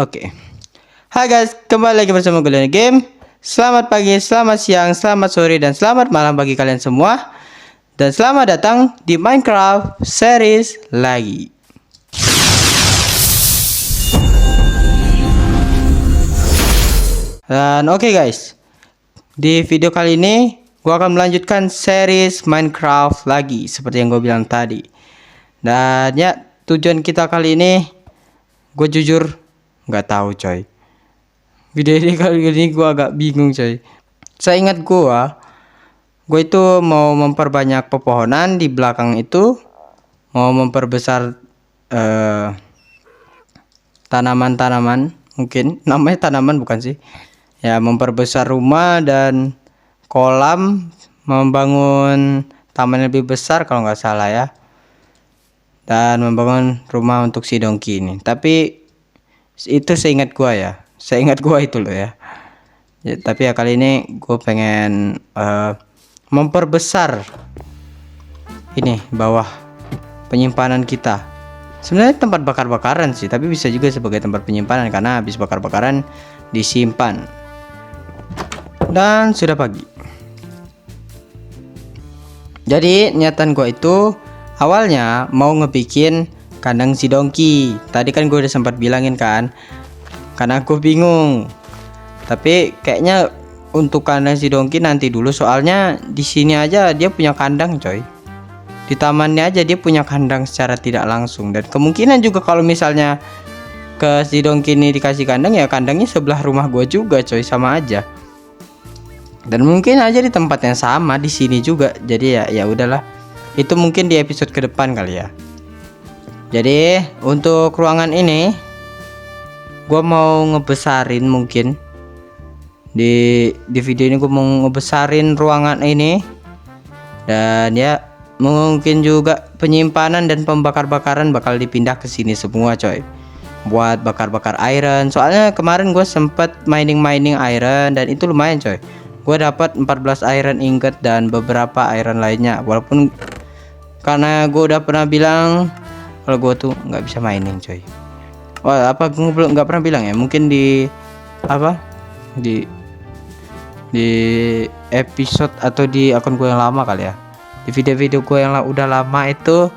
Oke. Hai guys, kembali lagi bersama gue di game. Selamat pagi, selamat siang, selamat sore, dan selamat malam bagi kalian semua. Dan selamat datang di Minecraft series lagi. Dan oke guys, di video kali ini gue akan melanjutkan series Minecraft lagi seperti yang gue bilang tadi. Dan ya, tujuan kita kali ini, gue jujur nggak tahu coy. Video ini kali ini gue agak bingung coy. Saya ingat gue itu mau memperbanyak pepohonan di belakang itu, mau memperbesar tanaman-tanaman, mungkin namanya tanaman bukan sih ya, memperbesar rumah dan kolam, membangun taman lebih besar kalau nggak salah ya, dan membangun rumah untuk si Dongki ini. Tapi itu seingat gua ya, seingat gua itu loh ya. Tapi ya kali ini gue pengen memperbesar ini bawah penyimpanan kita. Sebenarnya tempat bakar-bakaran sih, tapi bisa juga sebagai tempat penyimpanan karena habis bakar-bakaran disimpan. Dan sudah pagi. Jadi niatan gue itu awalnya mau ngebikin kandang si Dongki. Tadi kan gue udah sempat bilangin kan, karena aku bingung. Tapi kayaknya untuk kandang si Dongki nanti dulu, soalnya di sini aja dia punya kandang coy. Di tamannya aja dia punya kandang secara tidak langsung, dan kemungkinan juga kalau misalnya ke si Dongki ini dikasih kandang, ya kandangnya sebelah rumah gue juga coy, sama aja. Dan mungkin aja di tempat yang sama di sini juga. Jadi ya udahlah. Itu mungkin di episode ke depan kali ya. Jadi untuk ruangan ini gue mau ngebesarin, mungkin di video ini gue mau ngebesarin ruangan ini. Dan ya mungkin juga penyimpanan dan pembakar-bakaran bakal dipindah ke sini semua coy, buat bakar-bakar iron. Soalnya kemarin gue sempet mining iron dan itu lumayan coy. Gue dapat 14 iron ingot dan beberapa iron lainnya. Walaupun karena gue udah pernah bilang kalau gue tuh nggak bisa mining coy. Wah, apa gue belum nggak pernah bilang ya? Mungkin di apa di episode atau di akun gue yang lama kali ya. Di video-video gue yang udah lama itu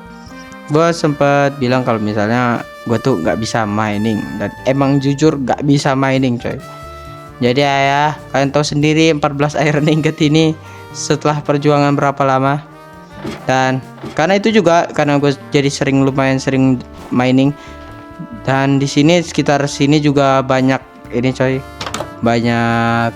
gue sempet bilang kalau misalnya gue tuh nggak bisa mining, dan emang jujur nggak bisa mining coy. Jadi ya kalian tahu sendiri 14 iron ingot ini setelah perjuangan berapa lama. Dan karena itu juga karena gue jadi lumayan sering mining. Dan di sini sekitar sini juga banyak ini coy, banyak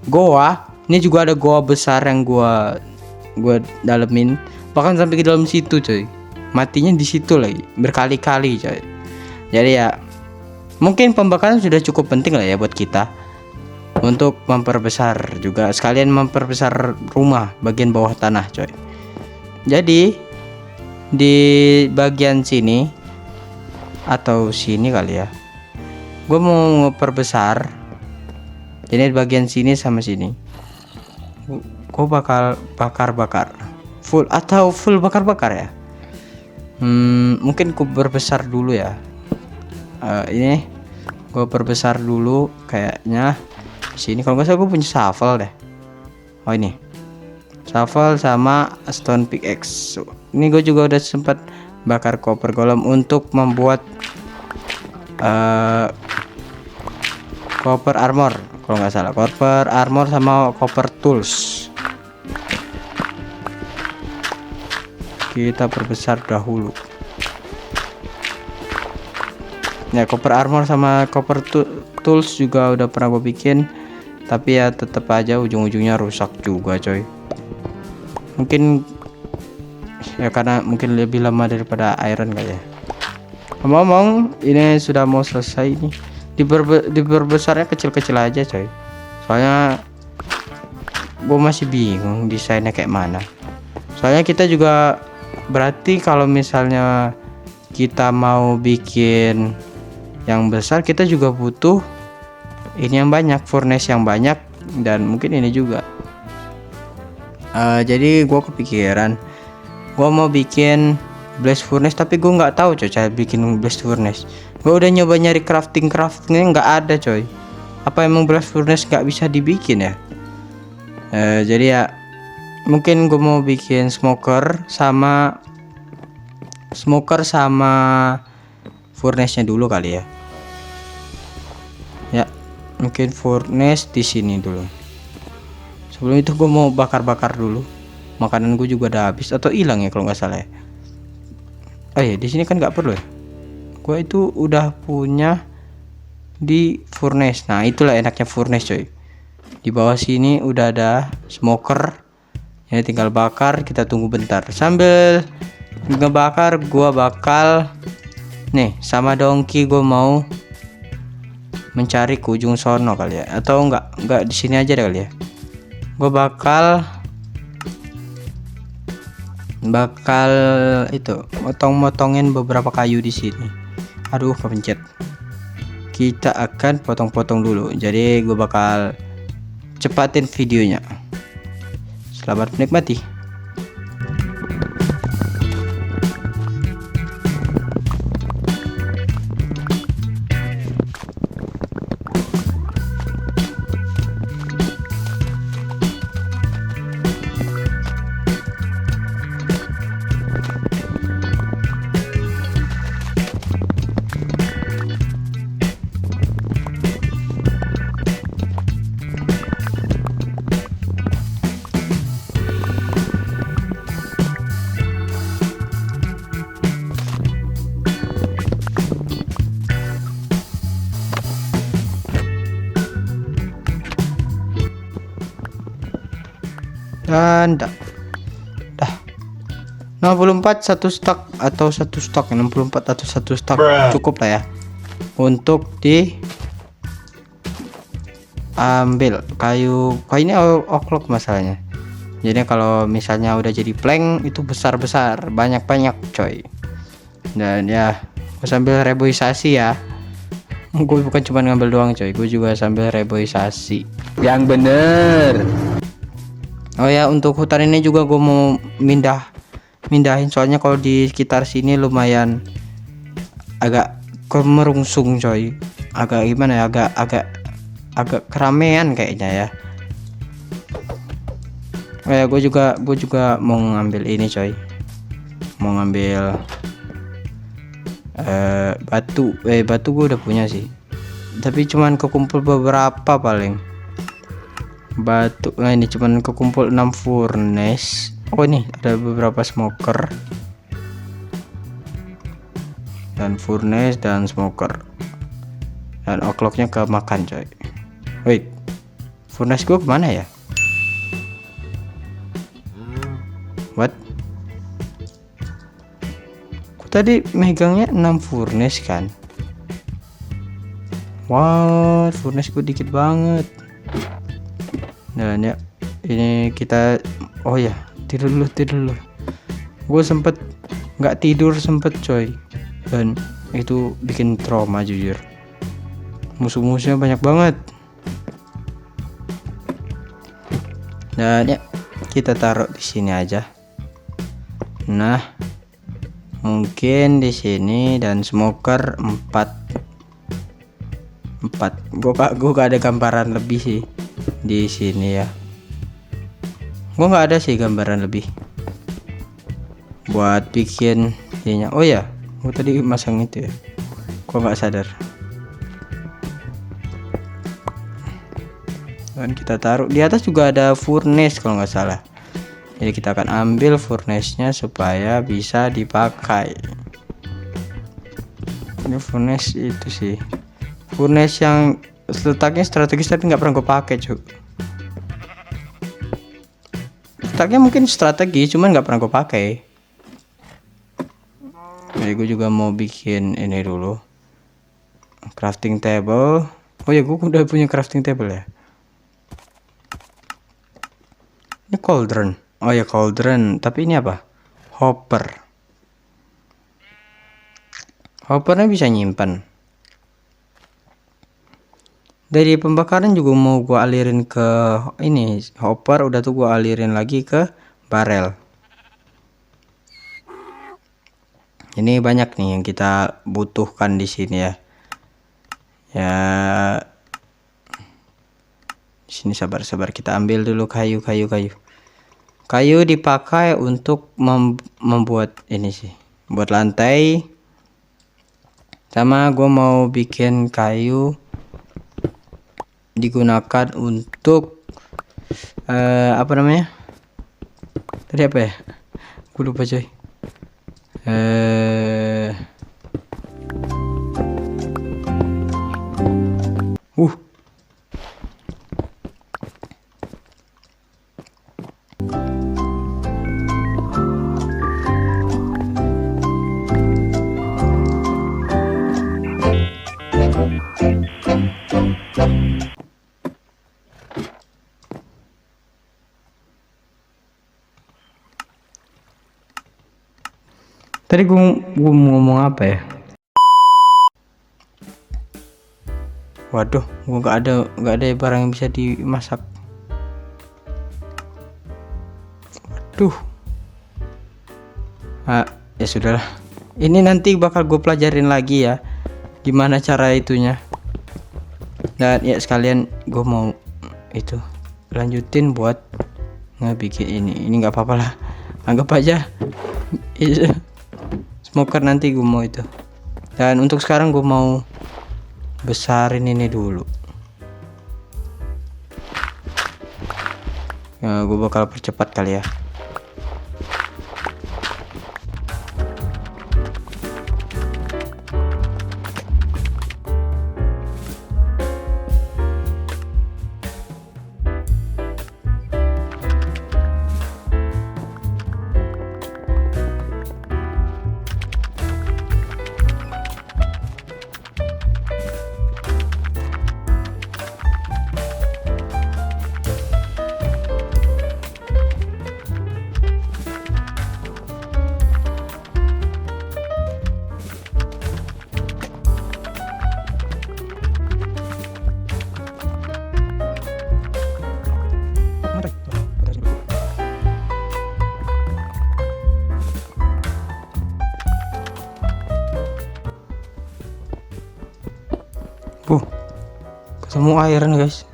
goa. Ini juga ada goa besar yang gue dalemin, bahkan sampai ke dalam situ coy. Matinya di situ lagi berkali-kali coy. Jadi ya mungkin pembakaran sudah cukup penting lah ya buat kita untuk memperbesar juga, sekalian memperbesar rumah bagian bawah tanah coy. Jadi di bagian sini atau sini kali ya, gue mau memperbesar. Jadi bagian sini sama sini gue bakal bakar full atau full bakar ya. Mungkin gue berbesar dulu ya. Ini gue perbesar dulu kayaknya sini. Kalau nggak salah gue punya shovel deh. Oh ini shovel sama stone pickaxe. Ini gue juga udah sempat bakar copper golem untuk membuat copper armor. Kalau nggak salah copper armor sama copper tools. Kita perbesar dahulu. Ya copper armor sama copper tools juga udah pernah gue bikin, tapi ya tetap aja ujung-ujungnya rusak juga coy. Mungkin ya karena mungkin lebih lama daripada iron kali ya. Ngomong ini sudah mau selesai nih. Diperbesarnya kecil-kecil aja coy, soalnya gue masih bingung desainnya kayak mana. Soalnya kita juga berarti kalau misalnya kita mau bikin yang besar, kita juga butuh ini yang banyak, furnace yang banyak, dan mungkin ini juga. Jadi gue kepikiran gue mau bikin blast furnace, tapi gue nggak tahu coy cara bikin blast furnace. Gue udah nyoba nyari craftingnya nggak ada coy. Apa emang blast furnace nggak bisa dibikin ya? Jadi ya mungkin gue mau bikin smoker sama furnace-nya dulu kali ya. Ya, mungkin furnace di sini dulu. Sebelum itu gue mau bakar-bakar dulu. Makanan gue juga udah habis atau hilang ya kalau nggak salah ya. Oh ya, di sini kan nggak perlu ya. Gue itu udah punya di furnace. Nah, itulah enaknya furnace coy. Di bawah sini udah ada smoker. Ini tinggal bakar, kita tunggu bentar. Sambil ngebakar gua bakal nih sama Dongki gue mau mencari ke ujung sono kali ya, atau enggak di sini aja deh kali ya. Gue bakal itu motong-motongin beberapa kayu di sini. Aduh, kepencet. Kita akan potong-potong dulu. Jadi gue bakal cepatin videonya. Selamat menikmati. Dan dah 64 satu stok atau satu stok 64 atau satu stok cukup lah ya untuk ambil kayu ini oklok masalahnya. Jadi kalau misalnya udah jadi plank itu besar-besar banyak coy. Dan ya gue sambil reboisasi ya. Gue bukan cuma ngambil doang coy, gue juga sambil reboisasi yang bener. Oh ya, untuk hutan ini juga gue mau mindahin soalnya kalau di sekitar sini lumayan agak kemerungsung coy. Agak gimana ya, agak keramaian kayaknya ya. Oh ya, gue juga mau ngambil ini coy. Mau ngambil batu gue udah punya sih. Tapi cuman kekumpul beberapa paling. Batu, nah ini cuman kekumpul 6 furnace. Oh ini ada beberapa smoker dan furnace dan smoker, dan o'clocknya kemakan coy. Wait, furnace gue kemana ya? What? Aku tadi megangnya 6 furnace kan. Wow, furnace gue dikit banget. Dan ya ini kita, oh ya, tidur dulu. Gue sempet nggak tidur coy, dan itu bikin trauma jujur. Musuh-musuhnya banyak banget. Dan ya kita taruh di sini aja. Nah, mungkin di sini, dan smoker 4. Gue gak ada gambaran lebih sih di sini ya. Gue nggak ada sih gambaran lebih buat bikin ininya. Oh ya, gue tadi masang itu ya, gue nggak sadar. Dan kita taruh di atas juga ada furnace kalau nggak salah. Jadi kita akan ambil furnace-nya supaya bisa dipakai. Ini furnace itu sih, furnace yang letaknya strategis tapi nggak pernah gue pakai cuy. Letaknya mungkin strategi cuman nggak pernah gue pakai. Jadi gue juga mau bikin ini dulu, crafting table. Oh ya, gue udah punya crafting table ya. Ini cauldron. Oh ya, cauldron, tapi ini apa? Hopper. Hoppernya bisa nyimpan. Dari pembakaran juga mau gua alirin ke ini hopper, udah tuh gua alirin lagi ke barel. Ini banyak nih yang kita butuhkan di sini ya. Ya, di sini sabar-sabar kita ambil dulu kayu. Kayu dipakai untuk membuat ini sih, buat lantai. Sama gue mau bikin kayu digunakan untuk apa namanya? Tadi apa ya? Gue lupa coy. Tadi gue mau ngomong apa ya? Waduh, gue nggak ada barang yang bisa dimasak. Waduh. Ya sudahlah. Ini nanti bakal gue pelajarin lagi ya, gimana cara itunya. Dan ya sekalian gue mau itu lanjutin buat ngebikin ini nggak apa-apa lah, anggap aja smoker nanti gue mau itu. Dan untuk sekarang gue mau besarin ini dulu ya, gue bakal percepat kali ya. Ketemu iron guys,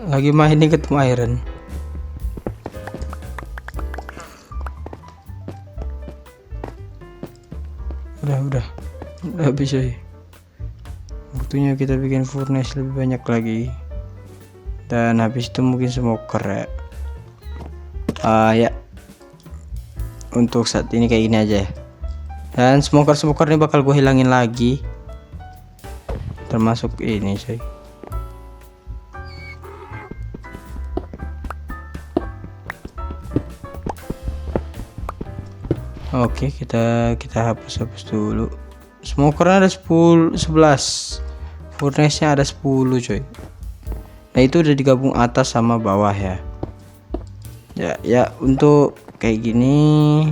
lagi main ini ketemu iron. Udah bisa ya. Waktunya kita bikin furnace lebih banyak lagi, dan habis itu mungkin smoker ya. Ya untuk saat ini kayak gini aja ya. Dan smoker ini bakal gue hilangin lagi, termasuk ini coy. Oke, kita hapus dulu. Smokernya ada 11, furnace nya ada 10 coy. Nah itu udah digabung atas sama bawah ya. Ya untuk kayak gini.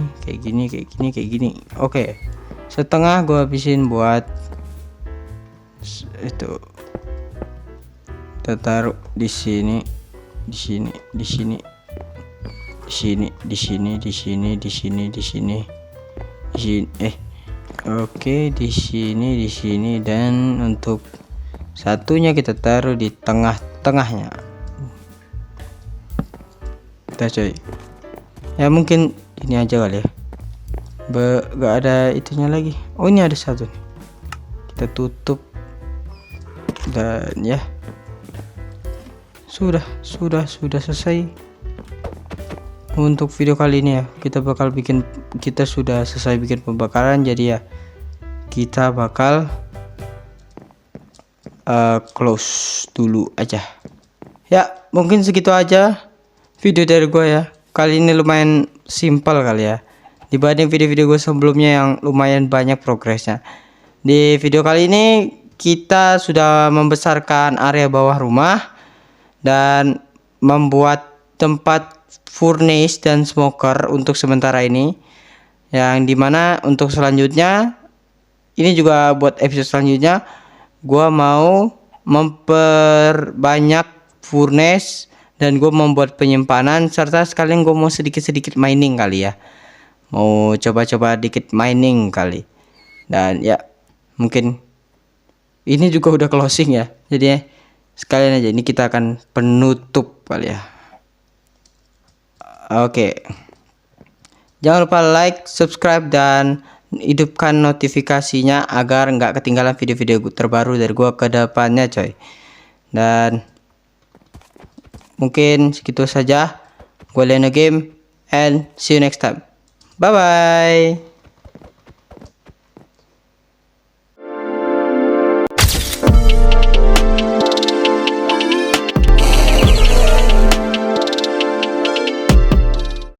Oke, setengah gua habisin buat itu. Kita taruh di sini. Oke, di sini, dan untuk satunya kita taruh di tengahnya. Kita coy. Ya mungkin ini aja kali ya. Gak ada itunya lagi. Oh ini ada satu nih. Kita tutup. Dan ya. Sudah selesai. Untuk video kali ini ya, kita sudah selesai bikin pembakaran, jadi ya kita bakal close dulu aja ya. Mungkin segitu aja video dari gue ya. Kali ini lumayan simpel kali ya, dibanding video-video gue sebelumnya yang lumayan banyak progresnya. Di video kali ini kita sudah membesarkan area bawah rumah dan membuat tempat furnace dan smoker untuk sementara ini, yang dimana untuk selanjutnya ini juga buat episode selanjutnya gua mau memperbanyak furnace dan gue membuat penyimpanan, serta sekalian gue mau sedikit mining kali ya. mau coba-coba dikit mining kali. Dan ya mungkin ini juga udah closing ya, jadi sekalian aja ini kita akan penutup kali ya. Oke, jangan lupa like, subscribe, dan hidupkan notifikasinya agar nggak ketinggalan video-video terbaru dari gua ke depannya coy. Dan mungkin segitu saja, gue Leno Game, and see you next time. Bye bye.